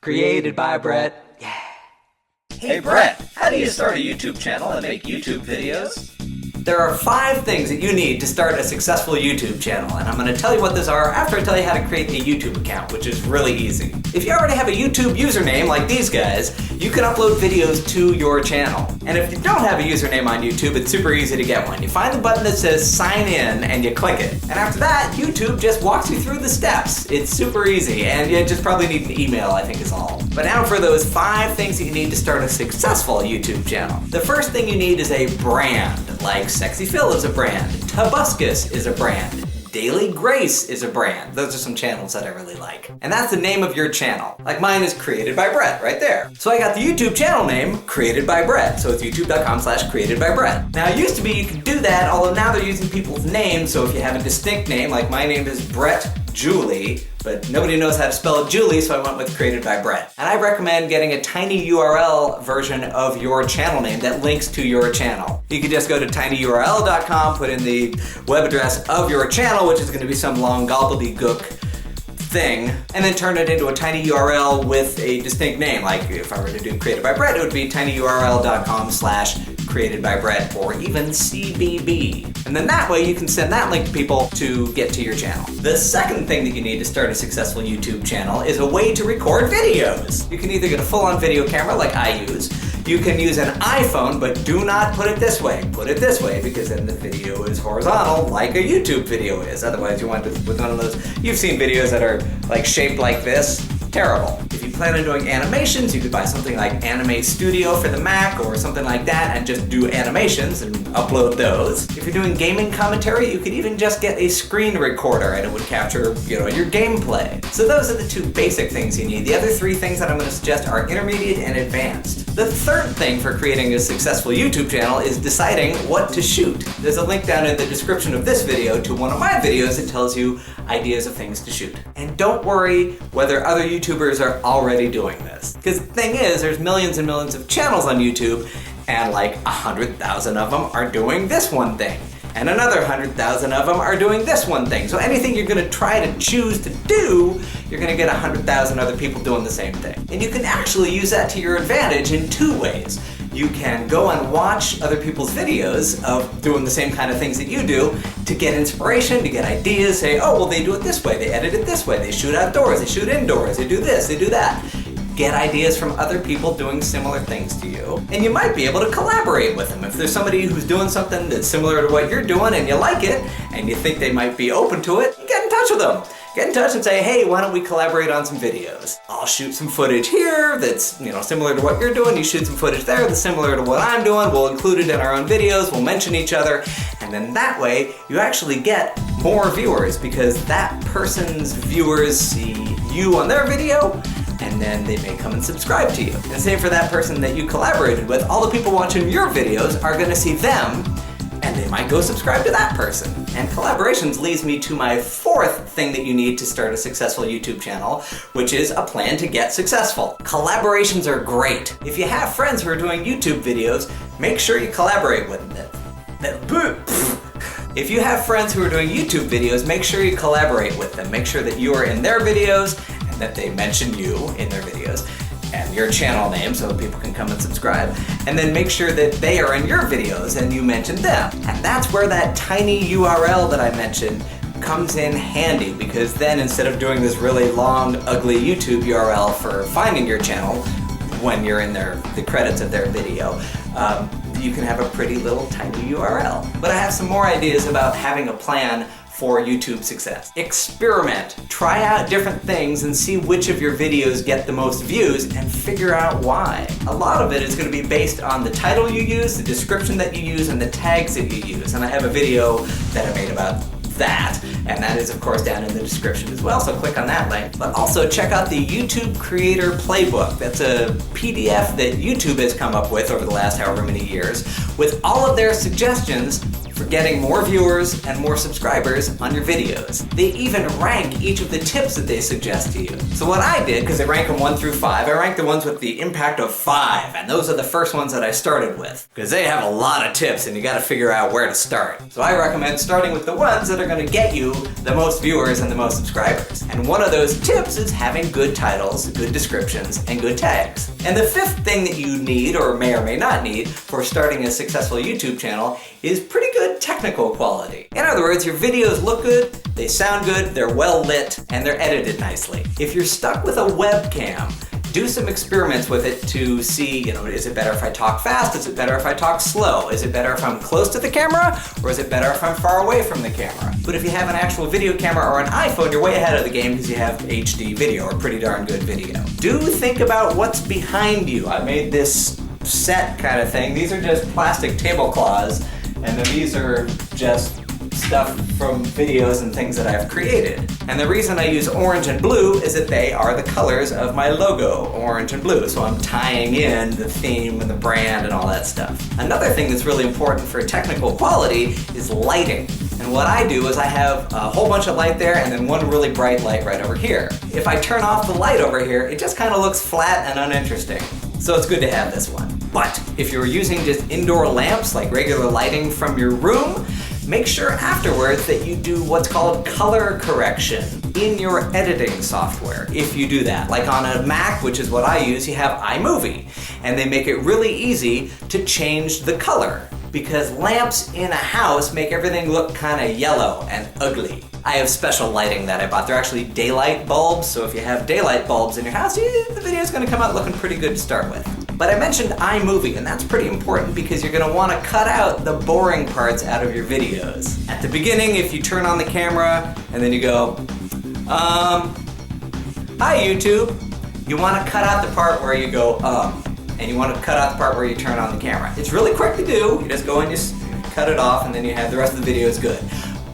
Created by Brett. Yeah. Hey Brett, how do you start a YouTube channel and make YouTube videos? There are 5 things that you need to start a successful YouTube channel, and I'm going to tell you what those are after I tell you how to create a YouTube account, which is really easy. If you already have a YouTube username like these guys, you can upload videos to your channel. And if you don't have a username on YouTube, it's super easy to get one. You find the button that says sign in and you click it. And after that, YouTube just walks you through the steps. It's super easy, and you just probably need an email, I think is all. But now for those 5 things that you need to start a successful YouTube channel. The first thing you need is a brand, like Sexy Phil is a brand, Tobuscus is a brand, Daily Grace is a brand. Those are some channels that I really like. And that's the name of your channel. Like mine is Created by Brett right there. So I got the YouTube channel name Created by Brett. So it's youtube.com/Created by Brett. Now it used to be you could do that, although now they're using people's names. So if you have a distinct name, like my name is Brett Juilly, but nobody knows how to spell it Juilly, so I went with Created by Brett. And I recommend getting a tinyurl version of your channel name that links to your channel. You can just go to tinyurl.com, put in the web address of your channel, which is going to be some long gobbledygook thing, and then turn it into a tiny URL with a distinct name. Like if I were to do Created by Brett, it would be tinyurl.com/Created by Brett, or even CBB. And then that way you can send that link to people to get to your channel. The second thing that you need to start a successful YouTube channel is a way to record videos. You can either get a full-on video camera like I use, you can use an iPhone, but do not put it this way. Put it this way, because then the video is horizontal like a YouTube video is. Otherwise you want to with one of those, you've seen videos that are like shaped like this. Terrible. If you plan on doing animations, you could buy something like Anime Studio for the Mac or something like that and just do animations and upload those. If you're doing gaming commentary, you could even just get a screen recorder and it would capture, your gameplay. So those are the 2 basic things you need. The other 3 things that I'm going to suggest are intermediate and advanced. The third thing for creating a successful YouTube channel is deciding what to shoot. There's a link down in the description of this video to one of my videos that tells you ideas of things to shoot. And don't worry whether other YouTubers are already doing this. Because the thing is, there's millions and millions of channels on YouTube, and like 100,000 of them are doing this one thing. And another 100,000 of them are doing this one thing. So anything you're going to try to choose to do, you're going to get 100,000 other people doing the same thing. And you can actually use that to your advantage in 2 ways. You can go and watch other people's videos of doing the same kind of things that you do to get inspiration, to get ideas, say, oh, well, they do it this way, they edit it this way, they shoot outdoors, they shoot indoors, they do this, they do that. Get ideas from other people doing similar things to you, and you might be able to collaborate with them. If there's somebody who's doing something that's similar to what you're doing and you like it, and you think they might be open to it, get in touch with them. Get in touch and say, hey, why don't we collaborate on some videos? I'll shoot some footage here that's, similar to what you're doing. You shoot some footage there that's similar to what I'm doing. We'll include it in our own videos. We'll mention each other. And then that way, you actually get more viewers because that person's viewers see you on their video, and then they may come and subscribe to you. And same for that person that you collaborated with. All the people watching your videos are going to see them, and they might go subscribe to that person. And collaborations leads me to my 4th thing that you need to start a successful YouTube channel, which is a plan to get successful. Collaborations are great. If you have friends who are doing YouTube videos, make sure you collaborate with them. If you have friends who are doing YouTube videos, make sure you collaborate with them. Make sure that you are in their videos and that they mention you in their videos and your channel name so people can come and subscribe. And then make sure that they are in your videos and you mention them. And that's where that tiny URL that I mentioned comes in handy, because then instead of doing this really long, ugly YouTube URL for finding your channel when you're in the credits of their video, you can have a pretty little tiny URL. But I have some more ideas about having a plan for YouTube success. Experiment. Try out different things and see which of your videos get the most views and figure out why. A lot of it is going to be based on the title you use, the description that you use, and the tags that you use. And I have a video that I made about that, and that is of course down in the description as well, so click on that link. But also check out the YouTube Creator Playbook. That's a PDF that YouTube has come up with over the last however many years with all of their suggestions for getting more viewers and more subscribers on your videos. They even rank each of the tips that they suggest to you. So what I did, because they rank them 1 through 5, I ranked the ones with the impact of 5, and those are the first ones that I started with. Because they have a lot of tips and you gotta figure out where to start. So I recommend starting with the ones that are gonna get you the most viewers and the most subscribers. And one of those tips is having good titles, good descriptions, and good tags. And the 5th thing that you need, or may not need, for starting a successful YouTube channel is pretty good technical quality. In other words, your videos look good, they sound good, they're well lit, and they're edited nicely. If you're stuck with a webcam, do some experiments with it to see, is it better if I talk fast? Is it better if I talk slow? Is it better if I'm close to the camera? Or is it better if I'm far away from the camera? But if you have an actual video camera or an iPhone, you're way ahead of the game because you have HD video, or pretty darn good video. Do think about what's behind you. I made this set kind of thing. These are just plastic tablecloths, and then these are just stuff from videos and things that I've created. And the reason I use orange and blue is that they are the colors of my logo, orange and blue. So I'm tying in the theme and the brand and all that stuff. Another thing that's really important for technical quality is lighting. And what I do is I have a whole bunch of light there and then one really bright light right over here. If I turn off the light over here, it just kind of looks flat and uninteresting. So it's good to have this one. But if you're using just indoor lamps, like regular lighting from your room, make sure afterwards that you do what's called color correction in your editing software, if you do that. Like on a Mac, which is what I use, you have iMovie, and they make it really easy to change the color, because lamps in a house make everything look kind of yellow and ugly. I have special lighting that I bought. They're actually daylight bulbs, so if you have daylight bulbs in your house, the video's gonna come out looking pretty good to start with. But I mentioned iMovie, and that's pretty important because you're gonna wanna cut out the boring parts out of your videos. At the beginning, if you turn on the camera and then you go, hi YouTube, you wanna cut out the part where you go, and you wanna cut out the part where you turn on the camera. It's really quick to do. You just go and just cut it off, and then you have the rest of the video is good.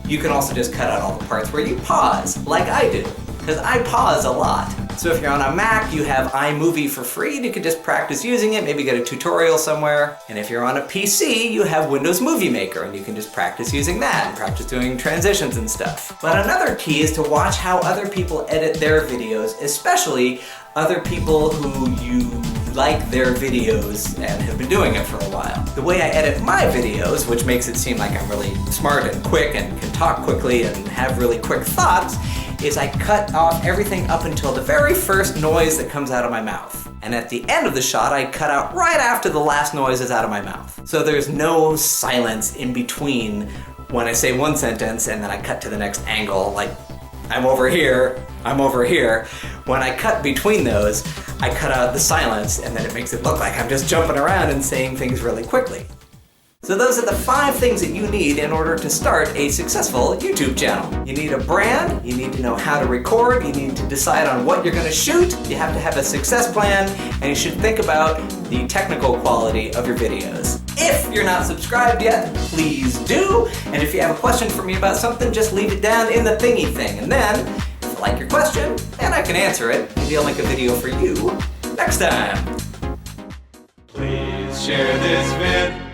You can also just cut out all the parts where you pause, like I do, because I pause a lot. So if you're on a Mac, you have iMovie for free, and you can just practice using it, maybe get a tutorial somewhere. And if you're on a PC, you have Windows Movie Maker, and you can just practice using that and practice doing transitions and stuff. But another key is to watch how other people edit their videos, especially other people who you like their videos and have been doing it for a while. The way I edit my videos, which makes it seem like I'm really smart and quick and can talk quickly and have really quick thoughts, is I cut off everything up until the very first noise that comes out of my mouth. And at the end of the shot, I cut out right after the last noise is out of my mouth. So there's no silence in between when I say one sentence and then I cut to the next angle, like I'm over here, I'm over here. When I cut between those, I cut out the silence, and then it makes it look like I'm just jumping around and saying things really quickly. So those are the 5 things that you need in order to start a successful YouTube channel. You need a brand, you need to know how to record, you need to decide on what you're gonna shoot, you have to have a success plan, and you should think about the technical quality of your videos. If you're not subscribed yet, please do, and if you have a question for me about something, just leave it down in the thingy thing, and then, if I like your question, and I can answer it, maybe I'll make a video for you next time. Please share this vid.